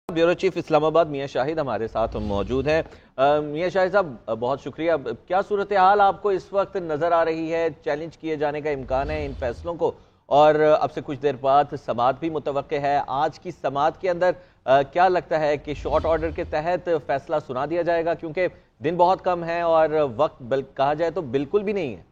Bureau chief Islamabad मियां शाहिद हमारे साथ मौजूद हैं। मियां शाहिद साहब, बहुत शुक्रिया। क्या सूरत हाल आपको इस वक्त नज़र आ रही है? चैलेंज किए जाने का इम्कान है इन फैसलों को, और अब से कुछ देर बाद समाअत भी मुतवक्के है। आज की समाअत के अंदर क्या लगता है कि शॉर्ट ऑर्डर के तहत फैसला सुना दिया जाएगा, क्योंकि दिन बहुत कम है और वक्त कहा जाए तो बिल्कुल भी नहीं है?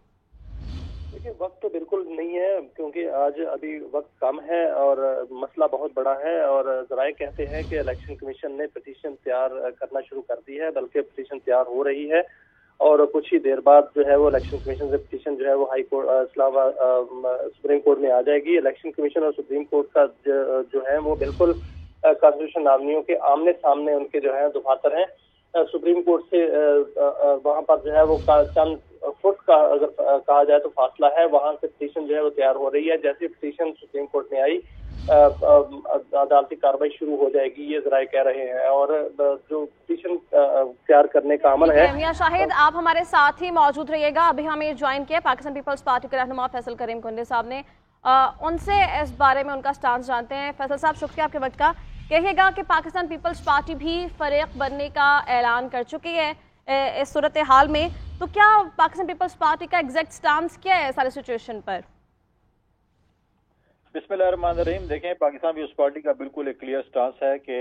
वक्त तो बिल्कुल नहीं है, क्योंकि आज अभी वक्त कम है और मसला बहुत बड़ा है। और जराए कहते हैं कि इलेक्शन कमीशन ने पिटीशन तैयार करना शुरू कर दी है, बल्कि पिटीशन तैयार हो रही है और कुछ ही देर बाद जो है वो इलेक्शन कमीशन से पिटीशन जो है वो हाई कोर्ट सुप्रीम कोर्ट में आ जाएगी। इलेक्शन कमीशन और सुप्रीम कोर्ट का जो है वो बिल्कुल कॉन्स्टिट्यूशन नाज़ियों के आमने सामने उनके जो है दफातर हैं। सुप्रीम कोर्ट से वहाँ पर जो है वो चंद फुट का अगर कहा जाए तो फासला है। वहाँ से पिटीशन जो है वो तैयार हो रही है। जैसे पिटीशन सुप्रीम कोर्ट में आई अदालती कार्रवाई शुरू हो जाएगी, ये जराए कह रहे हैं। और जो पिटीशन तैयार करने का अमल है। मियां शाहिद, आप हमारे साथ ही मौजूद रहिएगा। अभी हमें ज्वाइन किया पाकिस्तान पीपल्स पार्टी के रहनुमा फैसल करीम कुंडे साहब ने। उनसे इस बारे में उनका स्टांस जानते हैं। फैसल साहब, शुक्रिया आपके वक्त का। कहिएगा कि पाकिस्तान पीपल्स पार्टी भी फरीक बनने का ऐलान कर चुकी है इस सूरत हाल में, तो क्या पाकिस्तान पीपल्स पार्टी का एग्जैक्ट स्टांस क्या है सारी सिचुएशन पर? बिस्मिल्लाहिर्रहमानिर्रहीम। देखें, पाकिस्तान पीपल्स पार्टी का बिल्कुल एक क्लियर स्टांस है कि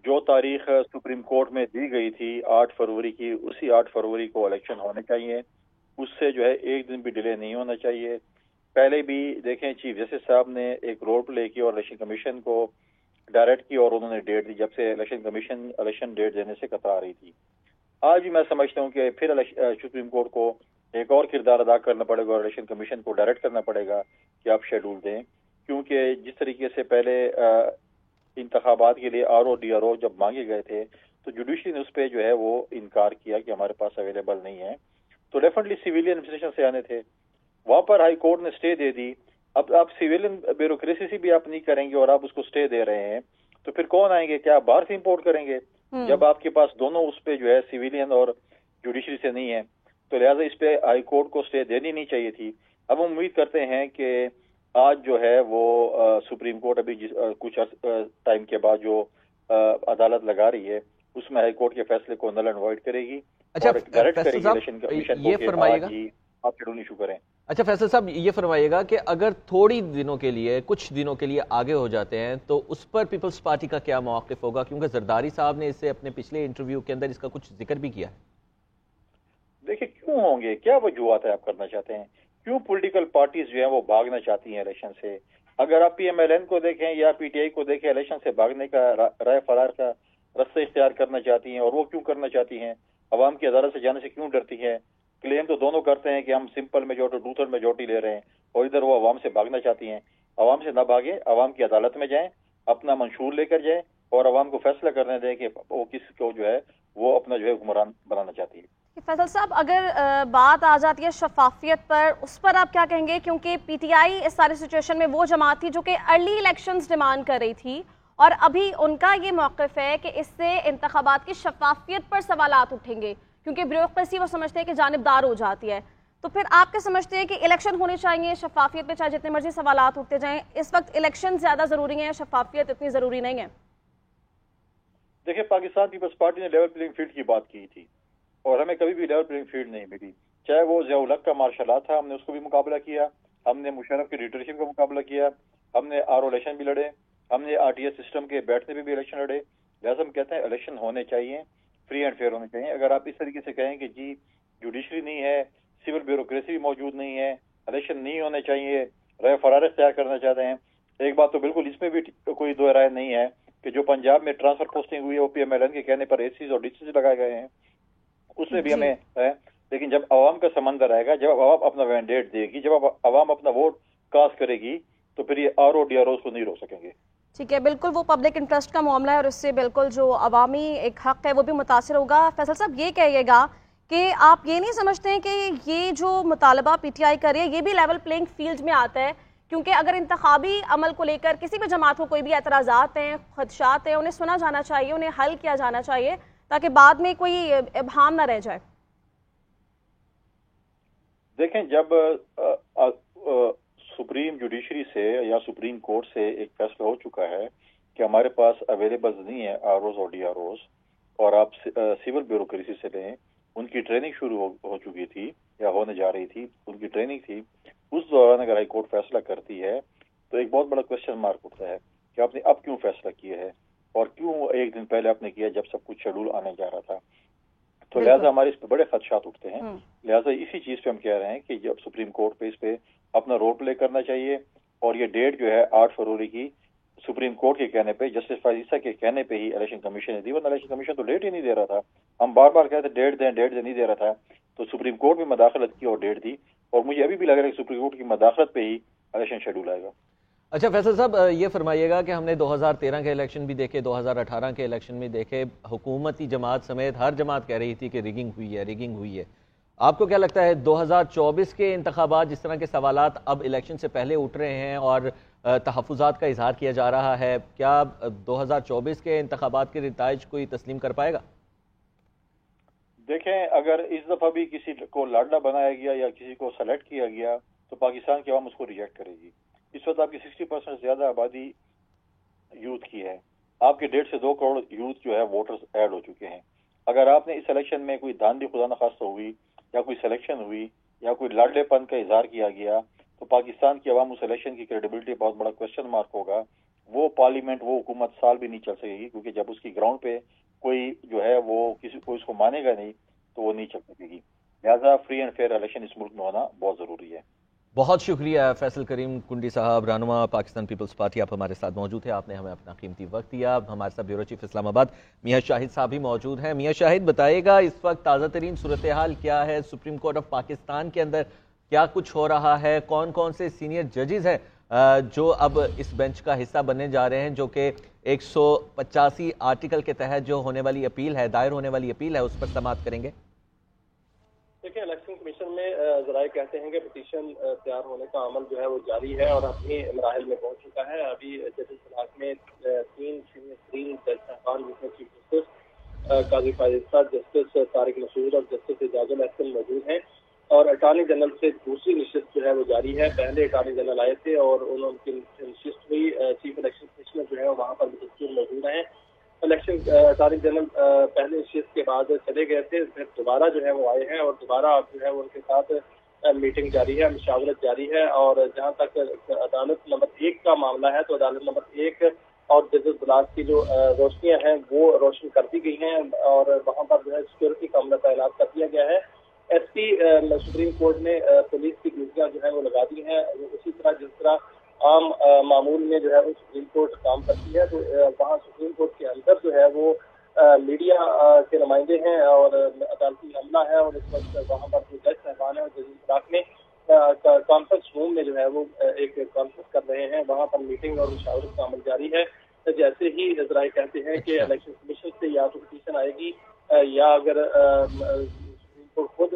जो तारीख सुप्रीम कोर्ट में दी गई थी 8 फरवरी की, उसी 8 फरवरी को इलेक्शन होने चाहिए। उससे जो है एक दिन भी डिले नहीं होना चाहिए। पहले भी देखें, चीफ जस्टिस साहब ने एक रोल प्ले किया और इलेक्शन कमीशन को डायरेक्ट की और उन्होंने डेट दी, जब से इलेक्शन कमीशन इलेक्शन डेट देने से कतरा रही थी। आज भी मैं समझता हूँ कि फिर सुप्रीम कोर्ट को एक और किरदार अदा करना पड़ेगा और इलेक्शन कमीशन को डायरेक्ट करना पड़ेगा कि आप शेड्यूल दें, क्योंकि जिस तरीके से पहले इंतखाबात के लिए RO-DRO जब मांगे गए थे तो जुडिशरी ने उस पर जो है वो इनकार किया कि हमारे पास अवेलेबल नहीं है। तो डेफिनेटली सिविलियन एडमिनिस्ट्रेशन से आने थे, वहां पर हाई कोर्ट ने स्टे दे दी। अब आप सिविलियन ब्यूरोक्रेसी से भी आप नहीं करेंगे और आप उसको स्टे दे रहे हैं, तो फिर कौन आएंगे? क्या आप बाहर से इंपोर्ट करेंगे? जब आपके पास दोनों उस पे जो है सिविलियन और जुडिशरी से नहीं है, तो लिहाजा इस पे हाई कोर्ट को स्टे देनी नहीं चाहिए थी। अब हम उम्मीद करते हैं कि आज जो है वो सुप्रीम कोर्ट अभी कुछ टाइम के बाद जो अदालत लगा रही है उसमें हाई कोर्ट के फैसले को नल एंड वॉइड करेगी। अच्छा, और डायरेक्ट करेगी इलेक्शन कमीशन को कि आप शेड्यूल इशू करें। अच्छा फैसल साहब, ये फरमाइएगा कि अगर थोड़ी दिनों के लिए, कुछ दिनों के लिए आगे हो जाते हैं तो उस पर पीपल्स पार्टी का क्या मौक़िफ़ होगा? क्योंकि जरदारी साहब ने इससे अपने पिछले इंटरव्यू के अंदर इसका कुछ जिक्र भी किया है। देखिए, क्यों होंगे, क्या वजूहत है आप करना चाहते हैं? क्यों पॉलिटिकल पार्टीज जो है वो भागना चाहती हैं इलेक्शन से? अगर आप PMLN को देखें या PTI को देखें, इलेक्शन से भागने का राय फरार का रास्ता इख्तियार करना चाहती हैं। और वो क्यों करना चाहती हैं? अवाम की अदालत से जाने से क्यों डरती हैं? क्लेम तो दोनों करते हैं कि हम सिंपल मेजोरिटी, 2/3 मेजोरिटी ले रहे हैं, और इधर वो अवाम से भागना चाहती हैं। अवाम से ना भागे, अवाम की अदालत में जाएं, अपना मंशूर लेकर जाएं और अवाम को फैसला करने दें कि वो किसको जो है वो अपना जो है हुक्मरान बनाना चाहती है। फैसल साहब, अगर बात आ जाती है शफाफियत पर, उस पर आप क्या कहेंगे? क्योंकि PTI इस सारी सिचुएशन में वो जमात थी जो कि अर्ली इलेक्शंस डिमांड कर रही थी, और अभी उनका ये मौक़िफ़ है कि इससे इंतखाबात की शफाफियत पर सवालात उठेंगे, क्योंकि ब्यूरोक्रेसी वो समझते हैं कि जानिबदार हो जाती है। तो फिर आप क्या समझते हैं कि इलेक्शन होने चाहिए शफाफियत पे, चाहे जितने मर्जी सवालात उठते जाएं? इस वक्त इलेक्शन ज़्यादा ज़रूरी है, शफाफियत इतनी ज़रूरी नहीं है? देखिए, पाकिस्तान पीपल्स पार्टी ने लेवल प्लेइंग फील्ड की बात की थी और हमें कभी भी लेवल प्लेइंग फील्ड नहीं मिली। चाहे वो ज़ियाउल हक का मार्शल आर्ट था, हमने उसको भी मुकाबला किया, हमने मुशर्रफ की लीडरशिप का मुकाबला किया, हमने RO इलेक्शन भी लड़े, हमने RTS सिस्टम के बैठने पे भी इलेक्शन लड़े। लिहाजा हम कहते हैं इलेक्शन होने चाहिए, फ्री एंड फेयर होने चाहिए। अगर आप इस तरीके से कहें कि जी जुडिशरी नहीं है, सिविल ब्यूरोक्रेसी भी मौजूद नहीं है, इलेक्शन नहीं होने चाहिए, राय फरार तैयार करना चाहते हैं, एक बात तो बिल्कुल इसमें भी कोई दो राय नहीं है कि जो पंजाब में ट्रांसफर पोस्टिंग हुई है वो PMLN के कहने पर ACs और DCs लगाए गए हैं, उसमें भी हमें है। लेकिन जब अवाम का समंदर आएगा, जब अवाम अपना मैंडेट देगी, जब अवाम अपना वोट कास्ट करेगी, तो फिर ये RO-DROs को नहीं रोक सकेंगे। ठीक है, बिल्कुल वो पब्लिक इंटरेस्ट का मामला है और इससे बिल्कुल जो अवामी एक हक है वो भी मुतासिर होगा। फैसल साहब, ये कहिएगा कि आप ये नहीं समझते हैं कि ये जो मुतालबा PTI कर रही है ये भी लेवल प्लेइंग फील्ड में आता है? क्योंकि अगर इंतखाबी अमल को लेकर किसी भी जमात को कोई भी एतराज़ात हैं, खदशात हैं, उन्हें सुना जाना चाहिए, उन्हें हल किया जाना चाहिए, ताकि बाद में कोई इबहाम ना रह जाए। देखें, जब सुप्रीम जुडिशरी से या सुप्रीम कोर्ट से एक फैसला हो चुका है کہ ہمارے پاس اویلیبل نہیں ہے ROs اور DROs، اور آپ سول بیوروکریسی سے لیں، ان کی ٹریننگ شروع ہو چکی تھی یا ہونے جا رہی تھی، ان کی ٹریننگ تھی، اس دوران اگر ہائی کورٹ فیصلہ کرتی ہے تو ایک بہت بڑا کوشچن مارک اٹھتا ہے کہ آپ نے اب کیوں فیصلہ کیا ہے اور کیوں ایک دن پہلے آپ نے کیا جب سب کچھ شیڈول آنے جا رہا تھا. تو لہٰذا ہمارے اس پہ بڑے خدشات اٹھتے ہیں. لہٰذا اسی چیز پہ ہم کہہ رہے ہیں کہ جب سپریم کورٹ پہ اس پہ اپنا رول پلے کرنا چاہیے، اور یہ ڈیٹ جو ہے 8 فروری کی سپریم کورٹ کے کہنے پہ، جسٹس فائزہ کے کہنے پہ ہی الیکشن کمیشن نے دی، ورنہ الیکشن کمیشن تو ڈیٹ ہی نہیں دے رہا تھا. ہم بار بار کہتے ڈیٹ دیں نہیں دے رہا تھا، تو سپریم کورٹ بھی مداخلت کی اور ڈیٹ دی، اور مجھے ابھی بھی لگ رہا ہے کہ سپریم کورٹ کی مداخلت پہ ہی الیکشن شیڈول آئے گا. اچھا فیصل صاحب، یہ فرمائیے گا کہ ہم نے 2013 کے الیکشن بھی دیکھے، 2018 کے الیکشن بھی دیکھے، حکومتی جماعت سمیت ہر جماعت کہہ رہی تھی کہ ریگنگ ہوئی ہے. آپ کو کیا لگتا ہے 2024 کے انتخابات، جس طرح کے سوالات اب الیکشن سے پہلے اٹھ رہے ہیں اور تحفظات کا اظہار کیا جا رہا ہے، کیا 2024 کے انتخابات کے نتائج کوئی تسلیم کر پائے گا؟ دیکھیں، اگر اس دفعہ بھی کسی کو لاڈلا بنایا گیا یا کسی کو سلیکٹ کیا گیا تو پاکستان کی عوام اس کو ریجیکٹ کرے گی. اس وقت آپ کی 60% زیادہ آبادی یوتھ کی ہے. آپ کے 1.5 سے 2 کروڑ یوتھ جو ہے ووٹرز ایڈ ہو چکے ہیں. اگر آپ نے اس الیکشن میں کوئی دھاندلی خدا نخواستہ ہوئی یا کوئی سلیکشن ہوئی یا کوئی لاڈلے پن کا اظہار کیا گیا تو پاکستان کی عوام اس الیکشن کی کریڈیبلٹی بہت بڑا کوشچن مارک ہوگا. وہ پارلیمنٹ، وہ حکومت سال بھی نہیں چل سکے گی، کیونکہ جب اس کی گراؤنڈ پہ کوئی جو ہے وہ کسی کو اس کو مانے گا نہیں تو وہ نہیں چل سکے گی. لہٰذا فری اینڈ فیئر الیکشن اس ملک میں ہونا بہت ضروری ہے. بہت شکریہ فیصل کریم کنڈی صاحب، رہنما پاکستان پیپلز پارٹی، آپ ہمارے ساتھ موجود تھے، آپ نے ہمیں اپنا قیمتی وقت دیا. ہمارے ساتھ بیورو چیف اسلام آباد میاں شاہد صاحب بھی موجود ہیں. میاں شاہد، بتائیے گا اس وقت تازہ ترین صورتحال کیا ہے؟ سپریم کورٹ آف پاکستان کے اندر کیا کچھ ہو رہا ہے؟ کون کون سے سینئر ججز ہیں جو اب اس بینچ کا حصہ بننے جا رہے ہیں، جو کہ 185 آرٹیکل کے تحت جو ہونے والی اپیل ہے، دائر ہونے والی اپیل ہے، اس پر سماعت کریں گے؟ دیکھیں، الیکشن کمیشن میں ذرائع کہتے ہیں کہ پٹیشن تیار ہونے کا عمل جو ہے وہ جاری ہے اور اپنی مراحل میں پہنچ چکا ہے. ابھی ججز بلاک میں 3 سینئر جج صاحبان، جس میں چیف جسٹس قاضی فائزہ، جسٹس طارق مسعود اور جسٹس اعجاز الاحسن موجود ہیں. اور اٹارنی جنرل سے دوسری نشست جو ہے وہ جاری ہے. پہلے اٹارنی جنرل آئے تھے اور ان کی نشست ہوئی. چیف الیکشن کمشنر جو ہے وہاں پر بھی موجود ہیں. الیکشن اٹارنی جنرل پہلے نشست کے بعد چلے گئے تھے، پھر دوبارہ جو ہے وہ آئے ہیں اور دوبارہ اب جو ہے ان کے ساتھ میٹنگ جاری ہے، مشاورت جاری ہے. اور جہاں تک عدالت نمبر 1 کا معاملہ ہے تو عدالت نمبر 1 اور ججز بلاک کی جو روشنیاں ہیں وہ روشن کر دی گئی ہیں اور وہاں پر جو ہے سیکورٹی کا عملہ تعینات کر دیا گیا ہے. ایس پی سپریم کورٹ نے پولیس کی ڈیوٹیاں جو ہے وہ لگا دی ہیں. اسی طرح جس طرح عام معمول میں جو ہے وہ سپریم کورٹ کام کرتی ہے تو وہاں سپریم کورٹ کے اندر جو ہے وہ میڈیا کے نمائندے ہیں اور عدالتی عملہ ہے. اور اس وقت وہاں پر جو جج صاحبان ہیں جج بلاک میں کانفرنس روم میں جو ہے وہ ایک کانفرنس کر رہے ہیں. وہاں پر میٹنگ اور مشاورت کا عمل جاری ہے. جیسے ہی ذرائع کہتے ہیں کہ الیکشن کمیشن سے یا تو پٹیشن آئے گی یا اگر خود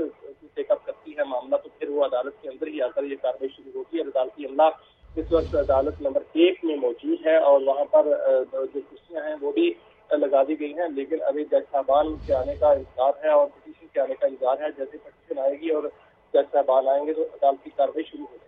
ٹیک اپ کرتی ہے معاملہ تو پھر وہ عدالت کے اندر ہی آ کر یہ کارروائی شروع ہوتی ہے. عدالتی عملہ اس وقت عدالت نمبر 1 میں موجود ہے اور وہاں پر جو کرسیاں ہیں وہ بھی لگا دی گئی ہیں، لیکن ابھی جج صاحبان کے آنے کا انتظار ہے اور پٹیشن کے آنے کا انتظار ہے. جیسے پٹیشن آئے گی اور جج صاحبان آئیں گے تو عدالتی کارروائی شروع ہو جائے گی.